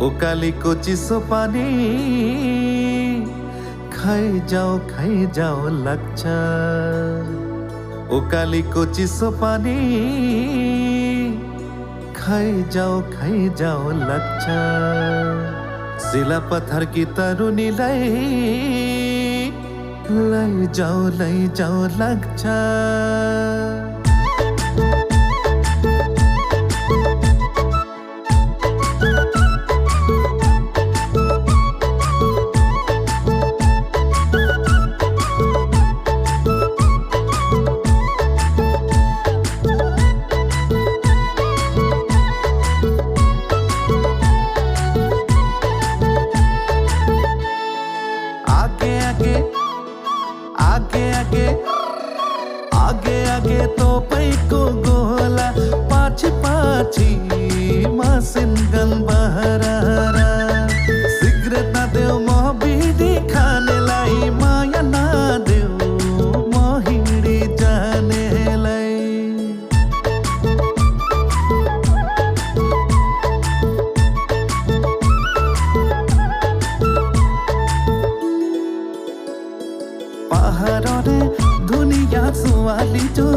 ও কালি কচি সোপানি খাই যাও লাচ্ছা। ও কালি কচি সোপানি খাই যাও লাচ্ছা। শিলা পत्थर की तरुणी লাই যাও লাচ্ছা। आगे तो पैको गोला पाछी मासिन गन बहरारा। सिगरेट ना देव मोह बीड़ी खाने लाई माया ना देव मोहिड़ी जाने लाई। पहाड़ों ने दुनिया सुवाली जो